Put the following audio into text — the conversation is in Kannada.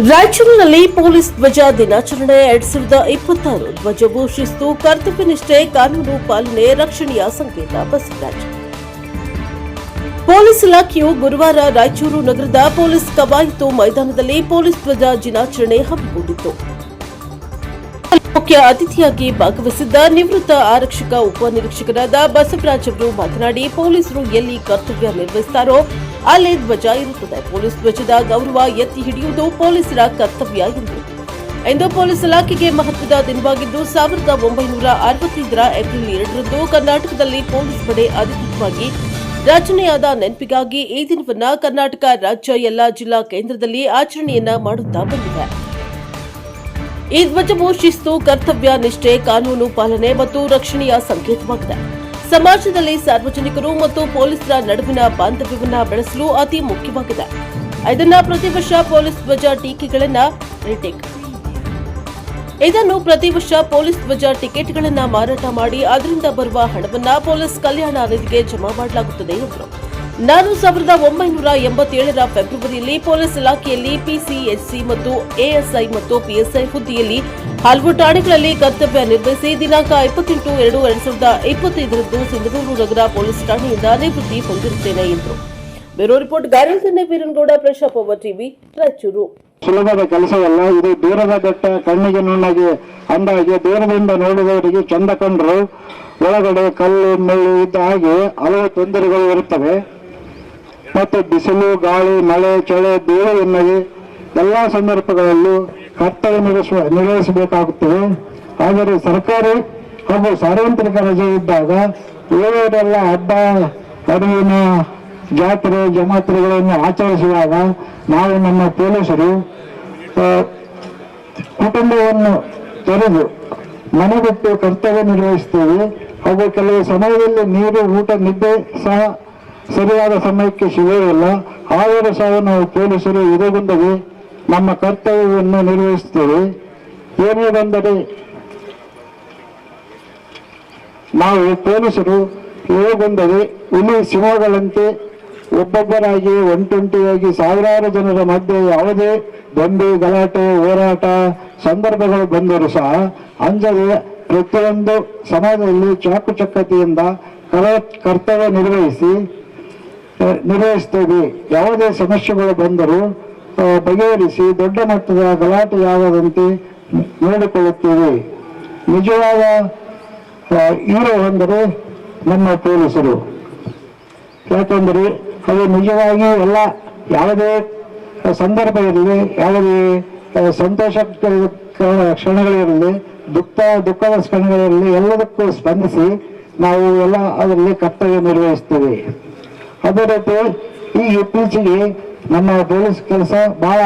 ರಾಯಚೂರಿನಲ್ಲಿ ಪೊಲೀಸ್ ಧ್ವಜ ದಿನಾಚರಣೆ 2026 ಧ್ವಜವು ಶಿಸ್ತು, ಕರ್ತವ್ಯ ನಿಷ್ಠೆ, ಕಾನೂನು ಪಾಲನೆ, ರಕ್ಷಣೆಯ ಸಂಕೇತ ಬಸವರಾಜ್. ಪೊಲೀಸ್ ಇಲಾಖೆಯು ಗುರುವಾರ ರಾಯಚೂರು ನಗರದ ಪೊಲೀಸ್ ಕವಾಯತು ಮೈದಾನದಲ್ಲಿ ಪೊಲೀಸ್ ಧ್ವಜ ದಿನಾಚರಣೆ ಹಮ್ಮಿಕೊಂಡಿತ್ತು. ಮುಖ್ಯ ಅತಿಥಿಯಾಗಿ ಭಾಗವಹಿಸಿದ್ದ ನಿವೃತ್ತ ಆರಕ್ಷಕ ಉಪನಿರೀಕ್ಷಕರಾದ ಬಸವರಾಜ್ ಅವರು ಮಾತನಾಡಿ, ಪೊಲೀಸರು ಎಲ್ಲಿ ಕರ್ತವ್ಯ ನಿರ್ವಹಿಸುತ್ತಾರೋ ಅಲ್ಲೇ ಧ್ವಜ ಇರುತ್ತದೆ. ಪೊಲೀಸ್ ಧ್ವಜದ ಗೌರವ ಎತ್ತಿ ಹಿಡಿಯುವುದು ಪೊಲೀಸರ ಕರ್ತವ್ಯ ಎಂದರು. ಇಂದು ಪೊಲೀಸ್ ಇಲಾಖೆಗೆ ಮಹತ್ವದ ದಿನವಾಗಿದ್ದು 1965ರ ಏಪ್ರಿಲ್ 2ರಂದು ಕರ್ನಾಟಕದಲ್ಲಿ ಪೊಲೀಸ್ ಪಡೆ ಅಧಿಕೃತವಾಗಿ ರಚನೆಯಾದ ನೆನಪಿಗಾಗಿ ಈ ದಿನವನ್ನು ಕರ್ನಾಟಕ ರಾಜ್ಯ ಎಲ್ಲಾ ಜಿಲ್ಲಾ ಕೇಂದ್ರದಲ್ಲಿ ಆಚರಣೆಯನ್ನ ಮಾಡುತ್ತಾ ಬಂದಿದೆ. ಈ ಧ್ವಜವು ಶಿಸ್ತು, ಕರ್ತವ್ಯ ನಿಷ್ಠೆ, ಕಾನೂನು ಪಾಲನೆ ಮತ್ತು ರಕ್ಷಣೆಯ ಸಂಕೇತವಾಗಿದೆ. ಸಮಾಜದಲ್ಲಿ ಸಾರ್ವಜನಿಕರು ಮತ್ತು ಪೊಲೀಸರ ನಡುವಿನ ಬಾಂಧವ್ಯವನ್ನು ಬೆಳೆಸಲು ಅತಿ ಮುಖ್ಯವಾಗಿದೆ. ಇದನ್ನು ಪ್ರತಿ ವರ್ಷ ಪೊಲೀಸ್ ಧ್ವಜ ಟಿಕೆಟ್ಗಳನ್ನು ಮಾರಾಟ ಮಾಡಿ ಅದರಿಂದ ಬರುವ ಹಣವನ್ನು ಪೊಲೀಸ್ ಕಲ್ಯಾಣ ನಿಧಿಗೆ ಜಮಾ ಮಾಡಲಾಗುತ್ತದೆ ಎಂದರು. ನಾನು 1987ರ ಫೆಬ್ರವರಿಯಲ್ಲಿ ಪೊಲೀಸ್ ಇಲಾಖೆಯಲ್ಲಿ ಪಿಸಿಎಸ್ಸಿ ಮತ್ತು ಎಎಸ್ಐ ಮತ್ತು ಪಿಎಸ್ಐ ಹುದ್ದೆಯಲ್ಲಿ ಹಲವು ಠಾಣೆಗಳಲ್ಲಿ ಕರ್ತವ್ಯ ನಿರ್ವಹಿಸಿ ದಿನಾಂಕ 28/2/2025ರಂದು ಸಿಂಧನೂರು ನಗರ ಪೊಲೀಸ್ ಠಾಣೆಯಿಂದ ನಿವೃತ್ತಿ ಹೊಂದಿರುತ್ತೇನೆ ಎಂದರು. ಬ್ಯೂರೋ ರಿಪೋರ್ಟ್ ಗಾರಂತನೆ ವೀರನಗೌಡ, ಪ್ರಶಾಪ್ ಅವರ್ ಟಿವಿ, ರಾಯಚೂರು. ಸುಲಭದ ಕೆಲಸವಲ್ಲ ಇದು. ದೂರದ ಬೆಟ್ಟ ಕಣ್ಣಿಗೆ ನುಣ್ಣಗೆ ಅಂದಾಗೆ ದೂರದಿಂದ ನೋಡಿದವರಿಗೆ ಚಂದ ಕಂಡರು. ಒಳಗಡೆ ಕಲ್ಲು ಮುಳ್ಳು ಇದ್ದ ಹಾಗೆ ಹಲವು ತೊಂದರೆಗಳು ಇರುತ್ತವೆ ಮತ್ತು ಬಿಸಿಲು, ಗಾಳಿ, ಮಳೆ, ಚಳಿ, ಧೂಳು ಎನ್ನದೆ ಎಲ್ಲಾ ಸಂದರ್ಭಗಳಲ್ಲೂ ಕರ್ತವ್ಯ ನಿರ್ವಹಿಸಬೇಕಾಗುತ್ತದೆ. ಆದರೆ ಸರ್ಕಾರಿ ಹಾಗೂ ಸಾರ್ವತ್ರಿಕ ರಜೆ ಇದ್ದಾಗ ಉಳಿದವರೆಲ್ಲ ಹಬ್ಬ ಹರಿವಿನ ಜಾತ್ರೆ ಜಮಾತ್ರೆಗಳನ್ನು ಆಚರಿಸುವಾಗ ನಾವು ನಮ್ಮ ಪೊಲೀಸರು ಕುಟುಂಬವನ್ನು ತೊರೆದು ಮನೆ ಬಿಟ್ಟು ಕರ್ತವ್ಯ ನಿರ್ವಹಿಸುತ್ತೇವೆ. ಹಾಗೂ ಕೆಲವು ಸಮಯದಲ್ಲಿ ನೀರು, ಊಟ, ನಿದ್ದೆ ಸಹ ಸರಿಯಾದ ಸಮಯಕ್ಕೆ ಸಿಗುವುದಿಲ್ಲ. ಆದರೂ ಸಹ ನಾವು ಪೊಲೀಸರು ಇದಗೊಂಡರೆ ನಮ್ಮ ಕರ್ತವ್ಯವನ್ನು ನಿರ್ವಹಿಸುತ್ತೇವೆ. ಏನೇ ಬಂದರೆ ನಾವು ಪೊಲೀಸರು ಹೇಗೊಂಡರೆ ಹುಲಿ ಸಿಂಹಗಳಂತೆ ಒಬ್ಬೊಬ್ಬರಾಗಿ ಒಂಟೊಂಟಿಯಾಗಿ ಸಾವಿರಾರು ಜನರ ಮಧ್ಯೆ ಯಾವುದೇ ಬಂದು ಗಲಾಟೆ, ಹೋರಾಟ ಸಂದರ್ಭಗಳು ಬಂದರೂ ಸಹ ಅಂಜದೆ ಪ್ರತಿಯೊಂದು ಸಮಯದಲ್ಲಿ ಚಾಕುಚಕ್ಯತೆಯಿಂದ ಕರ್ತವ್ಯ ನಿರ್ವಹಿಸುತ್ತೇವೆ. ಯಾವುದೇ ಸಮಸ್ಯೆಗಳು ಬಂದರೂ ಬಗೆಹರಿಸಿ ದೊಡ್ಡ ಮಟ್ಟದ ಗಲಾಟೆಯಾಗದಂತೆ ನೋಡಿಕೊಳ್ಳುತ್ತೇವೆ. ನಿಜವಾದ ಹೀರೋ ಎಂದರೆ ನಮ್ಮ ಪೊಲೀಸರು. ಯಾಕೆಂದರೆ ಅದು ನಿಜವಾಗಿ ಎಲ್ಲ ಯಾವುದೇ ಸಂದರ್ಭ ಇರಲಿ, ಯಾವುದೇ ಸಂತೋಷ ಕ್ಷಣಗಳಿರಲಿ, ದುಃಖದ ಕ್ಷಣಗಳಿರಲಿ, ಎಲ್ಲದಕ್ಕೂ ಸ್ಪಂದಿಸಿ ನಾವು ಎಲ್ಲ ಅದರಲ್ಲಿ ಕರ್ತವ್ಯ ನಿರ್ವಹಿಸ್ತೇವೆ. ಅದೇ ರೀತಿ ಈ ಇತ್ತೀಚೆಗೆ ನಮ್ಮ ಪೊಲೀಸ್ ಕೆಲಸ ಬಹಳ